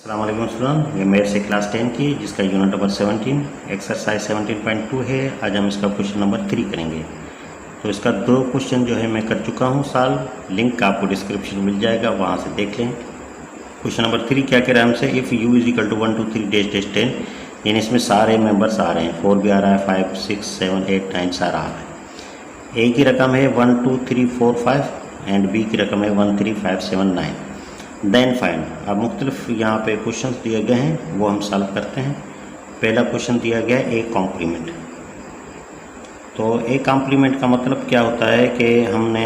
अस्सलाम वालेकुम स्टूडेंट, ये मेरे से क्लास 10 की जिसका यूनिट नंबर 17 एक्सरसाइज 17.2 है। आज हम इसका क्वेश्चन नंबर 3 करेंगे। तो इसका 2 क्वेश्चन जो है मैं कर चुका हूँ साल, लिंक आपको डिस्क्रिप्शन मिल जाएगा, वहाँ से देख लें। क्वेश्चन नंबर 3 क्या कह रहा है हमसे, if U is equal to 1 2 3 dash dash 10, यानी इसमें सारे मेंबर्स आ रहे हैं, 4 भी आ रहा है, 5 6 7 8 9 सारा आ रहा है। ए की रकम है 1 2 3 4 5 एंड बी की रकम है 1 3 5 7 9। Then find. अब मुख्तलिफ यहाँ पे क्वेश्चन दिए गए हैं, वो हम सॉल्व करते हैं। पहला क्वेश्चन दिया गया है ए कॉम्प्लीमेंट। तो ए कॉम्प्लीमेंट का मतलब क्या होता है कि हमने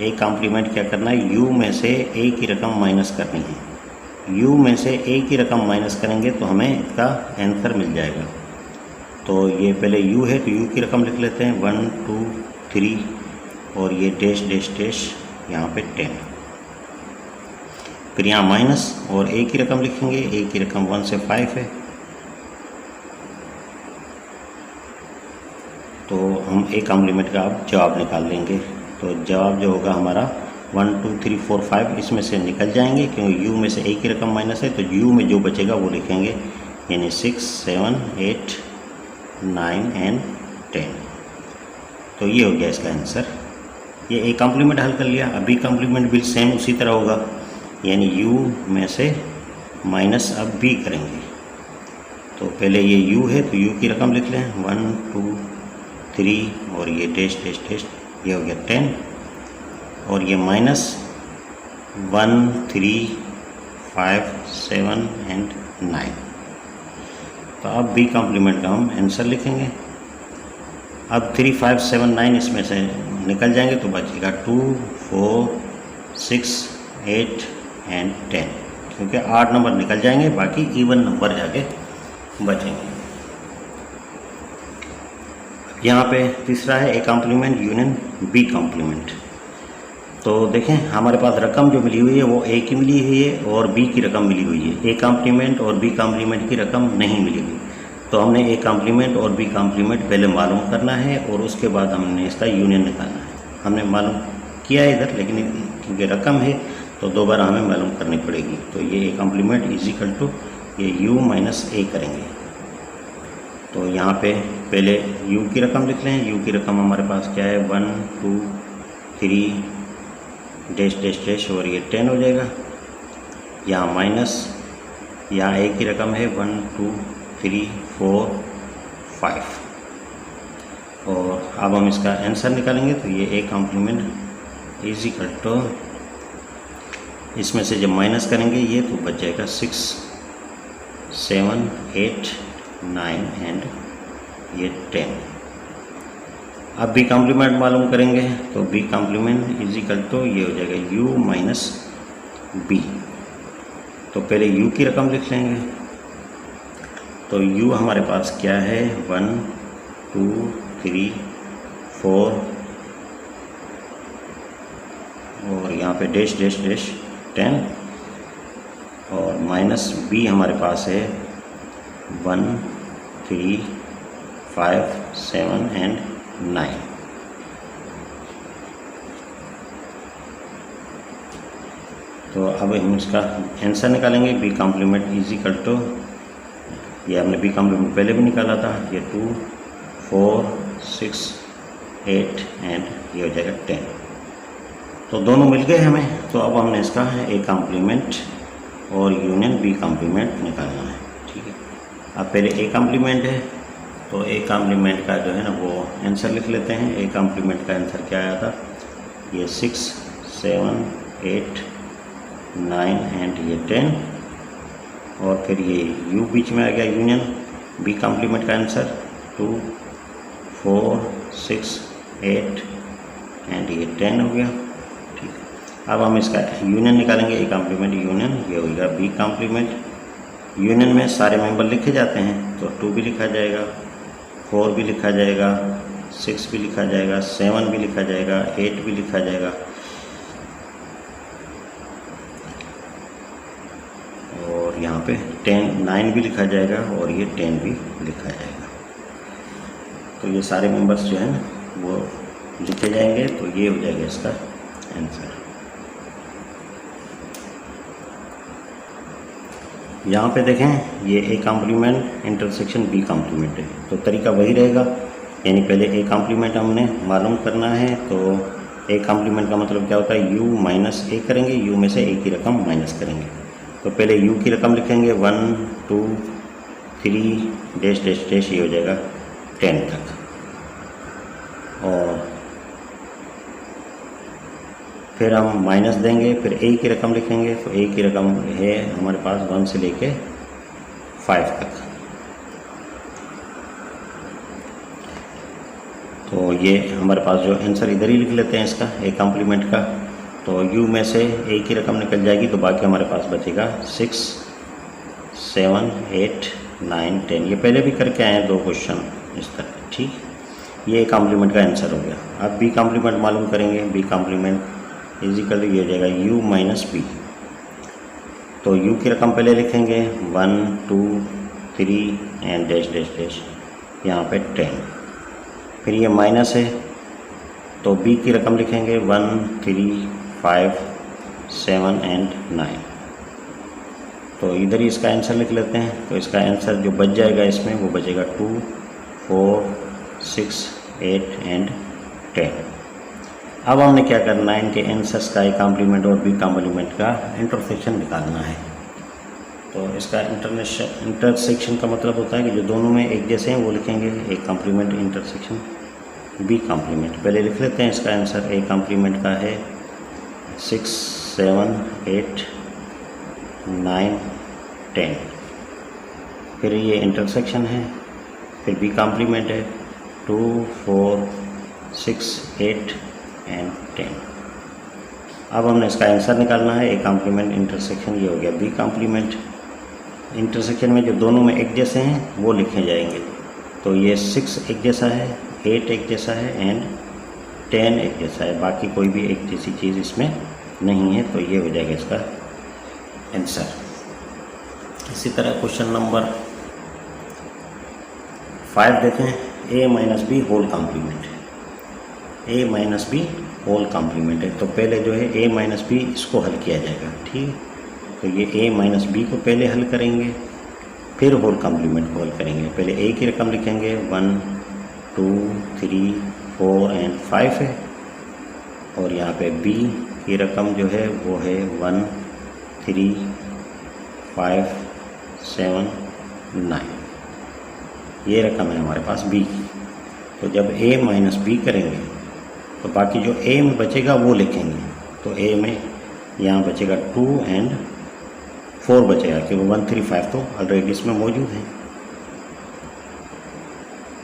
ए कॉम्प्लीमेंट क्या करना है, यू में से ए की रकम माइनस करनी है। यू में से ए की रकम माइनस करेंगे तो हमें इसका आंसर मिल जाएगा। तो ये पहले यू है तो यू की रकम लिख लेते हैं 1 2 3 और ये डैश डैश डैश यहाँ पे 10। फिर यहाँ माइनस और ए की रकम लिखेंगे, ए की रकम 1 से 5 है। तो हम ए कॉम्प्लीमेंट का अब जवाब निकाल लेंगे। तो जवाब जो होगा हमारा 1 2 3 4 5 इसमें से निकल जाएंगे, क्योंकि यू में से ए की रकम माइनस है। तो यू में जो बचेगा वो लिखेंगे, यानी 6 7 8 9 एंड 10। तो ये हो गया इसका आंसर। ये ए कॉम्प्लीमेंट हल कर लिया। अभी कॉम्प्लीमेंट भी सेम उसी तरह होगा, यानी u में से माइनस अब b करेंगे। तो पहले ये u है तो u की रकम लिख लें 1 2 3 और ये डैश डैश डैश, ये हो गया 10 और ये माइनस 1 3 5 7 एंड 9। तो अब b कॉम्प्लीमेंट का हम आंसर लिखेंगे। अब 3 5 7 9 इसमें से निकल जाएंगे तो बचेगा 2 4 6 8 एंड 10, क्योंकि 8 नंबर निकल जाएंगे, बाकी इवन नंबर जाके बचेंगे। यहाँ पे तीसरा है A complement union B complement. तो देखें हमारे पास रकम जो मिली हुई है वो ए की मिली हुई है और बी की रकम मिली हुई है। ए कॉम्प्लीमेंट और बी कॉम्प्लीमेंट की रकम नहीं मिली हुई। तो हमने ए कॉम्प्लीमेंट और बी कॉम्प्लीमेंट पहले मालूम करना है और उसके बाद हमने इसका यूनियन निकालना है। हमने मालूम किया है इधर, लेकिन क्योंकि रकम है तो दोबारा हमें मालूम करनी पड़ेगी। तो ये A complement is equal to ये u माइनस ए करेंगे। तो यहाँ पे पहले u की रकम लिख लें। u की रकम हमारे पास क्या है 1 2 3 डैश डैश डैश और ये 10 हो जाएगा। यहाँ माइनस, यहाँ a की रकम है 1 2 3 4 5 और अब हम इसका आंसर निकालेंगे। तो ये A complement is equal to, इसमें से जब माइनस करेंगे ये तो बच जाएगा 6 7 8 9 एंड ये 10। अब बी कॉम्प्लीमेंट मालूम करेंगे तो B complement is equal to ये हो जाएगा u माइनस बी। तो पहले u की रकम लिख लेंगे। तो u हमारे पास क्या है 1 2 3 4 और यहाँ पे डैश डैश डैश 10 और माइनस b हमारे पास है 1 3 5 7 एंड 9। तो अब हम इसका आंसर निकालेंगे। B complement is equal to, ये हमने बी कॉम्प्लीमेंट पहले भी निकाला था, ये 2 4 6 8 एंड ये हो जाएगा 10। तो दोनों मिल गए हमें। तो अब हमने इसका ए कॉम्प्लीमेंट और यूनियन बी कॉम्प्लीमेंट निकालना है। ठीक है, अब पहले ए कॉम्प्लीमेंट है तो ए कॉम्प्लीमेंट का जो है ना वो आंसर लिख लेते हैं। ए कॉम्प्लीमेंट का आंसर क्या आया था, ये 6 7 8 9 एंड ये 10 और फिर ये यू बीच में आ गया यूनियन। बी कॉम्प्लीमेंट का आंसर 2 4 6 8 एंड ये 10 हो गया। अब हम इसका यूनियन निकालेंगे। ए कॉम्प्लीमेंट यूनियन ये होगा बी कॉम्प्लीमेंट। यूनियन में सारे मेंबर लिखे जाते हैं, तो 2 भी लिखा जाएगा, 4 भी लिखा जाएगा, 6 भी लिखा जाएगा, 7 भी लिखा जाएगा, 8 भी लिखा जाएगा और यहाँ पे 9 भी लिखा जाएगा और ये 10 भी लिखा जाएगा। तो ये सारे मेंबर्स जो हैं वो लिखे जाएंगे। तो ये हो जाएगा इसका आंसर। यहाँ पे देखें ये A complement intersection B complement है, तो तरीका वही रहेगा, यानी पहले ए कॉम्प्लीमेंट हमने मालूम करना है। तो ए कॉम्प्लीमेंट का मतलब क्या होता है, यू माइनस ए करेंगे, यू में से ए की रकम माइनस करेंगे। तो पहले यू की रकम लिखेंगे 1 2 3 डैश डैश डैश, ये हो जाएगा 10 तक। और फिर हम माइनस देंगे, फिर ए की रकम लिखेंगे, तो ए की रकम है हमारे पास 1 से लेके 5 तक। तो ये हमारे पास जो आंसर इधर ही लिख लेते हैं इसका, ए कॉम्प्लीमेंट का। तो यू में से ए की रकम निकल जाएगी, तो बाकी हमारे पास बचेगा 6 7 8 9 10। ये पहले भी करके आए हैं 2 क्वेश्चन इस तरह, ठीक। ये ए कॉम्प्लीमेंट का आंसर हो गया। अब बी कॉम्प्लीमेंट मालूम करेंगे। बी कॉम्प्लीमेंट इजिकल ये हो जाएगा यू माइनस बी। तो यू की रकम पहले लिखेंगे 1 2 3 एंड डैश डैश डैश, यहाँ पे 10। फिर ये माइनस है, तो बी की रकम लिखेंगे 1 3 5 7 एंड 9। तो इधर ही इसका आंसर लिख लेते हैं। तो इसका आंसर जो बच जाएगा इसमें, वो बचेगा 2 4 6 8 एंड 10। अब हमने क्या करना है, इनके आंसर्स का ए कॉम्प्लीमेंट और बी कॉम्प्लीमेंट का इंटरसेक्शन निकालना है। तो इसका इंटरसेक्शन का मतलब होता है कि जो दोनों में एक जैसे हैं वो लिखेंगे, A complement intersection B complement. पहले लिख लेते हैं इसका आंसर। ए कॉम्प्लीमेंट का है 6 7 8 9 10। फिर ये इंटरसेक्शन है, फिर बी कॉम्प्लीमेंट है 2 4 6 8 एंड 10। अब हमने इसका आंसर निकालना है। ए कॉम्प्लीमेंट इंटरसेक्शन ये हो गया। बी कॉम्प्लीमेंट इंटरसेक्शन में जो दोनों में एक जैसे हैं वो लिखे जाएंगे। तो ये 6 एक जैसा है, 8 एक जैसा है एंड 10 एक जैसा है, बाकी कोई भी एक जैसी चीज़ इसमें नहीं है। तो ये हो जाएगा इसका आंसर। इसी तरह क्वेश्चन नंबर 5 देखें। ए माइनस बी होल कॉम्प्लीमेंट है। ए माइनस बी होल कॉम्प्लीमेंट है, तो पहले जो है ए माइनस बी इसको हल किया जाएगा, ठीक। तो ये ए माइनस बी को पहले हल करेंगे, फिर होल कॉम्प्लीमेंट को हल करेंगे। पहले ए की रकम लिखेंगे 1 2 3 4 एंड 5 है, और यहाँ पे बी की रकम जो है वो है 1 3 5 7 9। ये रकम है हमारे पास बी की। तो जब ए माइनस बी करेंगे तो बाकी जो ए में बचेगा वो लिखेंगे। तो ए में यहाँ बचेगा 2 एंड 4 बचेगा, क्योंकि 1 3 5 तो ऑलरेडी इसमें मौजूद है।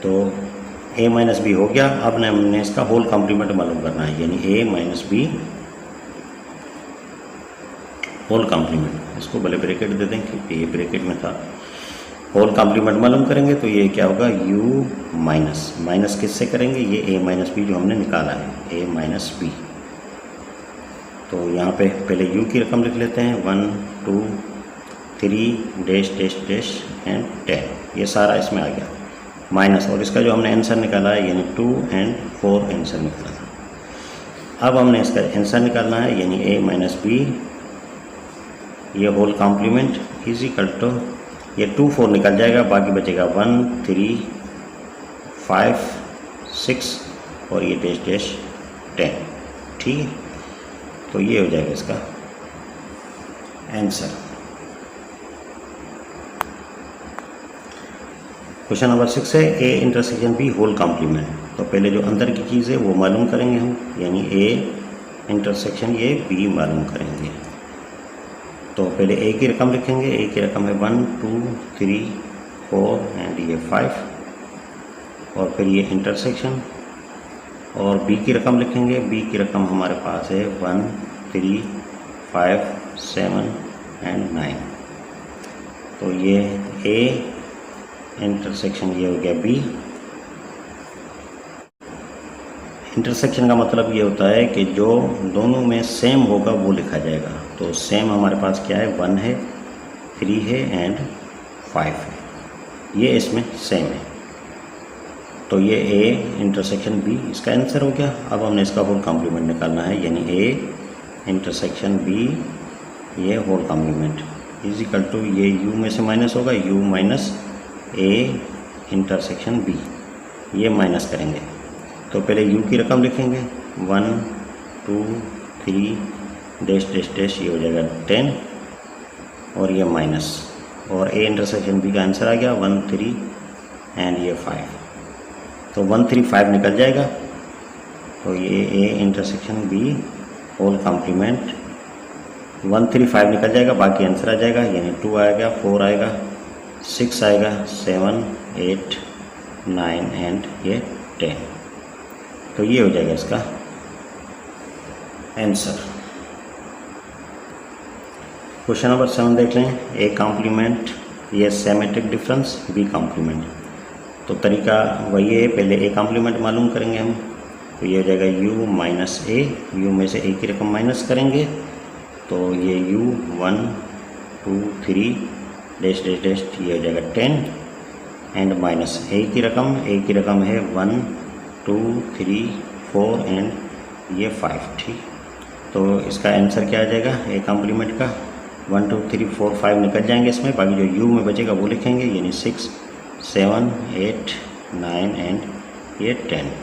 तो ए माइनस बी हो गया। अब हमने इसका होल कॉम्प्लीमेंट मालूम करना है, यानी ए माइनस बी होल कॉम्प्लीमेंट। इसको भले ब्रैकेट दे दें क्योंकि ये ब्रैकेट में था। होल कॉम्प्लीमेंट मालूम करेंगे तो ये क्या होगा, u माइनस, माइनस किससे करेंगे, ये a माइनस बी जो हमने निकाला है, a माइनस बी। तो यहाँ पे पहले u की रकम लिख लेते हैं 1 2 3 डैश डैश डैश एंड 10। ये सारा इसमें आ गया माइनस, और इसका जो हमने आंसर निकाला है यानी 2 एंड 4 आंसर निकाला था। अब हमने इसका आंसर निकालना है, यानी a माइनस बी ये होल कॉम्प्लीमेंट इजिकल टू ये 2 4 निकल जाएगा, बाकी बचेगा 1 3 5 6 और ये डैश डैश 10, ठीक है। तो ये हो जाएगा इसका आंसर। क्वेश्चन नंबर 6 है A intersection B whole complement. तो पहले जो अंदर की चीज़ है वो मालूम करेंगे हम, यानी ए इंटरसेक्शन ये बी मालूम करेंगे। तो पहले ए की रकम लिखेंगे, ए की रकम है 1 2 3 4 एंड ये 5, और फिर ये इंटरसेक्शन। और बी की रकम लिखेंगे, बी की रकम हमारे पास है 1 3 5 7 एंड 9। तो ये ए इंटरसेक्शन ये हो गया बी। इंटरसेक्शन का मतलब ये होता है कि जो दोनों में सेम होगा वो लिखा जाएगा। तो सेम हमारे पास क्या है, 1 है 3 है एंड 5 है, ये इसमें सेम है। तो ये ए इंटरसेक्शन बी इसका आंसर हो गया। अब हमने इसका होल कॉम्प्लीमेंट निकालना है, यानी ए इंटरसेक्शन बी ये whole complement. Is equal to ये u में से माइनस होगा u minus a intersection b, ये माइनस करेंगे। तो पहले u की रकम लिखेंगे 1 2 3 डैश डैश डैश, ये हो जाएगा 10 और ये माइनस, और a इंटरसेक्शन b का आंसर आ गया 1 3 एंड ये 5। तो 1 3 5 निकल जाएगा। तो ये a intersection b whole complement 1 3 5 निकल जाएगा, बाकी आंसर आ जाएगा, यानी 2 आएगा, 4 आएगा, 6 आएगा, 7 8 9 एंड ये 10। तो ये हो जाएगा इसका आंसर। क्वेश्चन नंबर 7 देख लें। ए कॉम्प्लीमेंट, ये सेमेट्रिक डिफरेंस, बी कॉम्प्लीमेंट। तो तरीका वही है, पहले ए कॉम्प्लीमेंट मालूम करेंगे हम। तो ये हो जाएगा u माइनस ए, u में से a की रकम माइनस करेंगे, तो ये u 1 2 3 डैश डैश डैश, ये हो जाएगा 10 एंड माइनस a की रकम है 1 2 3 4 एंड ये 5। ठीक, तो इसका आंसर क्या आ जाएगा ए कॉम्प्लीमेंट का 1 2 3 4 5 निकल जाएंगे इसमें, बाकी जो u में बचेगा वो लिखेंगे, यानी 6 7 8 9 एंड ये 10।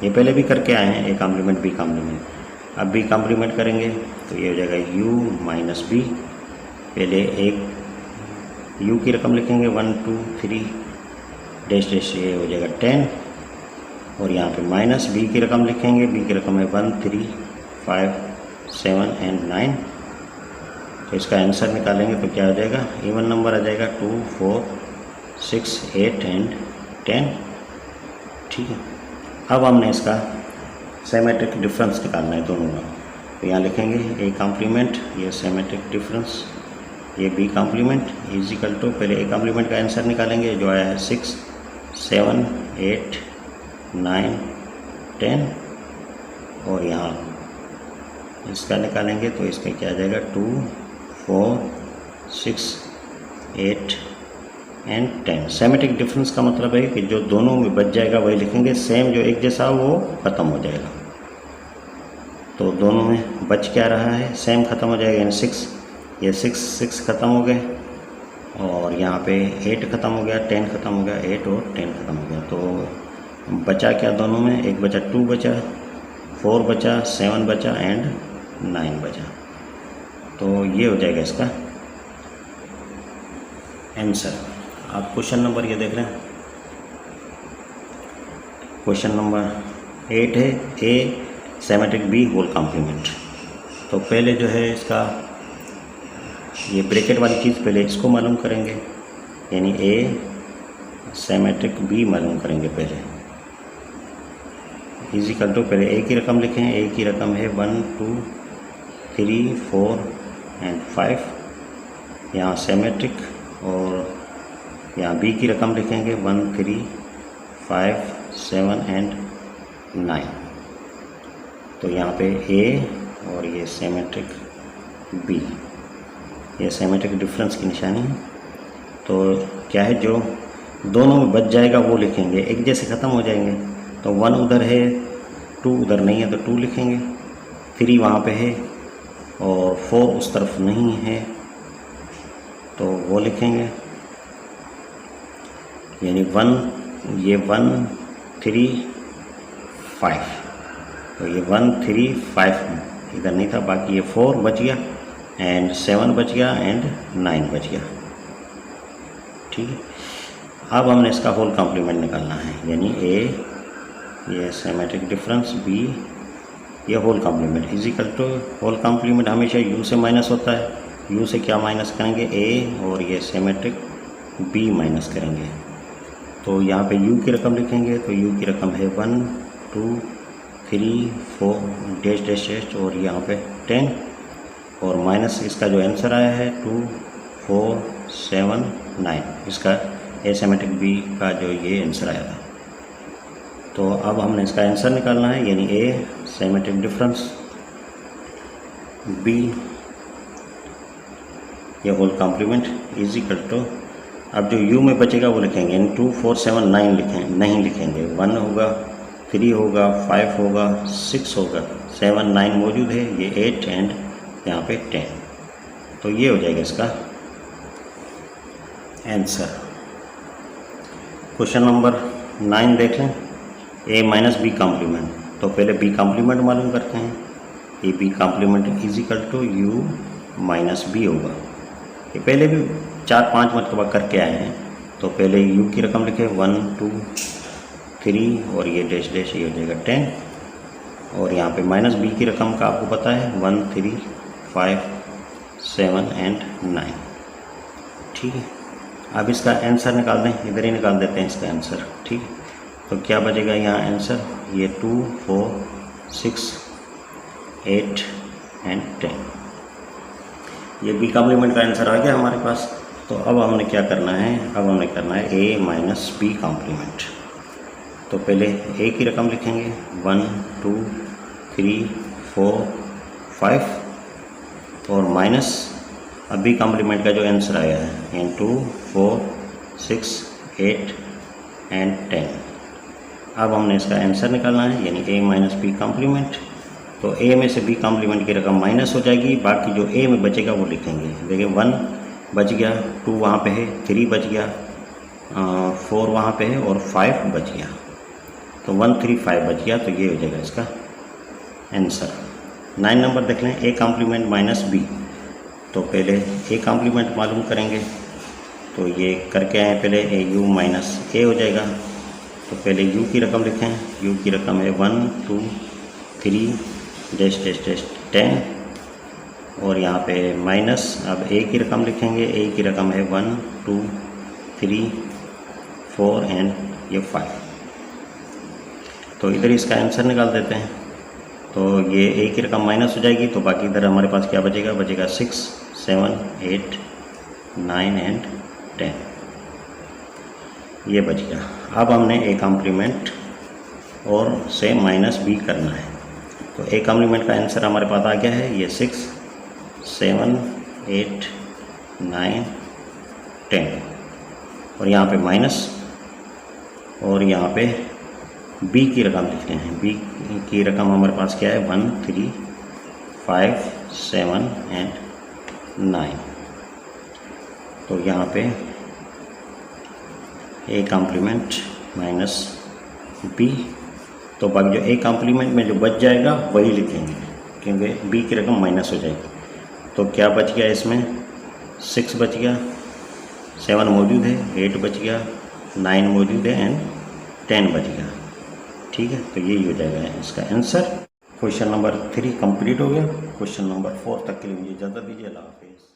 ये पहले भी करके आए हैं, ए कॉम्प्लीमेंट बी कॉम्प्लीमेंट। अब बी कॉम्प्लीमेंट करेंगे तो ये हो जाएगा u माइनस बी, पहले एक u की रकम लिखेंगे 1 2 3 डैश डैश, ये हो जाएगा 10, और यहाँ पे माइनस b की रकम लिखेंगे, b की रकम है 1 3 5 7 एंड 9। तो इसका आंसर निकालेंगे तो क्या हो जाएगा, इवन नंबर आ जाएगा 2 4 6 8 एंड 10। ठीक है, अब हमने इसका सेमेट्रिक डिफरेंस निकालना है दोनों का। तो यहाँ लिखेंगे ए कॉम्प्लीमेंट, ये सेमेट्रिक डिफरेंस, ये B complement is equal to, पहले ए कॉम्प्लीमेंट का आंसर निकालेंगे जो आया है 6 7 8 9 10, और यहाँ इसका निकालेंगे तो इसका क्या आ जाएगा 2 4 6 8 एंड 10। सेमेट्रिक डिफरेंस का मतलब है कि जो दोनों में बच जाएगा वही लिखेंगे, सेम जो एक जैसा वो ख़त्म हो जाएगा। तो दोनों में बच क्या रहा है, सेम ख़त्म हो जाएगा, यानी 6, ये 6 ख़त्म हो गए, और यहाँ पे 8 ख़त्म हो गया, 10 ख़त्म हो गया, 8 और 10 ख़त्म हो गया। तो बचा क्या दोनों में, एक बचा 2 बचा, 4 बचा, 7 बचा एंड 9 बचा। तो ये हो जाएगा इसका आंसर। आप क्वेश्चन नंबर ये देख रहे हैं, क्वेश्चन नंबर 8 है ए सेमेट्रिक बी होल कॉम्प्लीमेंट। तो पहले जो है इसका ये ब्रैकेट वाली चीज़ पहले इसको मालूम करेंगे, यानी ए सेमेट्रिक बी मालूम करेंगे पहले। इज इक्वल टू, पहले ए की रकम लिखें, ए की रकम है 1 2 3 4 एंड 5, यहाँ सेमेट्रिक, और यहाँ बी की रकम लिखेंगे 1 3 5 7 एंड 9। तो यहाँ पे ए और ये सेमेट्रिक बी, ये सेमेट्रिक डिफरेंस की निशानी है। तो क्या है, जो दोनों में बच जाएगा वो लिखेंगे, एक जैसे ख़त्म हो जाएंगे। तो 1 उधर है, 2 उधर नहीं है तो 2 लिखेंगे, 3 वहाँ पे है और 4 उस तरफ नहीं है तो वो लिखेंगे, यानी 1 ये 1 3 5। तो ये 1 3 5 इधर नहीं था, बाकी ये 4 बच गया एंड 7 बच गया एंड 9 बच गया। ठीक है, अब हमने इसका होल कॉम्प्लीमेंट निकालना है, यानी ए ये सेमेट्रिक डिफरेंस, बी ये whole complement is equal to, whole complement हमेशा u से माइनस होता है, u से क्या माइनस करेंगे, a, और ये सेमेट्रिक b माइनस करेंगे। तो यहाँ पे u की रकम लिखेंगे, तो u की रकम है 1 2 3 4 डैश डैश डैश, और यहाँ पे 10, और माइनस इसका जो आंसर आया है 2 4 7 9, इसका ए सेमेट्रिक बी का जो ये आंसर आया था। तो अब हमने इसका आंसर निकालना है, यानी ए सेमेट्रिक डिफरेंस, बी ये whole complement is equal to, अब जो u में बचेगा वो लिखेंगे, यानी 2 4 7 9 नहीं लिखेंगे, 1 होगा, 3 होगा, 5 होगा, 6 होगा, 7 9 मौजूद है, ये 8 एंड यहाँ पे 10। तो ये हो जाएगा इसका आंसर। क्वेश्चन नंबर 9 देख लें, ए माइनस बी कॉम्प्लीमेंट। तो पहले बी कॉम्प्लीमेंट मालूम करते हैं। A B complement is equal to U minus B होगा। ये पहले भी 4-5 मरतबा करके आए हैं। तो पहले यू की रकम लिखे 1 2 3 और ये डैश डैश ये हो जाएगा 10। और यहाँ पे माइनस बी की रकम का आपको पता है 1 3 5 7 एंड 9। ठीक है, अब इसका आंसर निकाल दें, इधर ही निकाल देते हैं इसका आंसर। ठीक है, तो क्या बचेगा यहाँ आंसर, ये 2 4 6 8 एंड 10। ये बी कॉम्प्लीमेंट का आंसर आ गया हमारे पास। तो अब हमने क्या करना है, अब हमने करना है ए माइनस बी कॉम्प्लीमेंट। तो पहले ए की रकम लिखेंगे 1 2 3 4 5 और माइनस अब बी कॉम्प्लीमेंट का जो आंसर आया है 2 4 6 8 एंड 10। अब हमने इसका आंसर निकालना है, यानी ए माइनस बी कॉम्प्लीमेंट। तो ए में से बी कॉम्प्लीमेंट की रकम माइनस हो जाएगी, बाकी जो ए में बचेगा वो लिखेंगे। देखिए 1 बच गया, 2 वहाँ पे है, 3 बच गया, 4 वहाँ पे है और 5 बच गया। तो 1 3 5 बच गया, तो ये हो जाएगा इसका आंसर। 9 नंबर देख लें, ए कॉम्प्लीमेंट माइनस बी। तो पहले ए कॉम्प्लीमेंट मालूम करेंगे। तो ये करके आए पहले ए यू माइनस ए हो जाएगा। तो पहले यू की रकम लिखें, यू की रकम है 1 2 3 डैश डैश डैश 10 और यहाँ पे माइनस अब ए की रकम लिखेंगे, ए की रकम है 1 2 3 4 एंड ये 5। तो इधर इसका आंसर निकाल देते हैं। तो ये ए की रकम माइनस हो जाएगी, तो बाकी इधर हमारे पास क्या बचेगा, बचेगा 6 7 8 9 एंड 10, ये बच गया। अब हमने ए कॉम्प्लीमेंट और से माइनस बी करना है। तो ए कॉम्प्लीमेंट का आंसर हमारे पास आ गया है, ये 6 7 8 9 10 और यहाँ पे माइनस और यहाँ पे बी की रकम लिखते हैं। बी की रकम हमारे पास क्या है 1 3 5 7 एंड 9। तो यहाँ पे ए कॉम्प्लीमेंट माइनस बी। तो बाकी जो ए कॉम्प्लीमेंट में जो बच जाएगा वही लिखेंगे, क्योंकि बी की रकम माइनस हो जाएगी। तो क्या बच गया इसमें, 6 बच गया, 7 मौजूद है, 8 बच गया, 9 मौजूद है एंड 10 बच गया। ठीक है, तो यही हो जाएगा इसका आंसर। क्वेश्चन नंबर 3 कंप्लीट हो गया। क्वेश्चन नंबर 4 तक के लिए मुझे इजाज़त दीजिए। अल्लाह हाफिज़।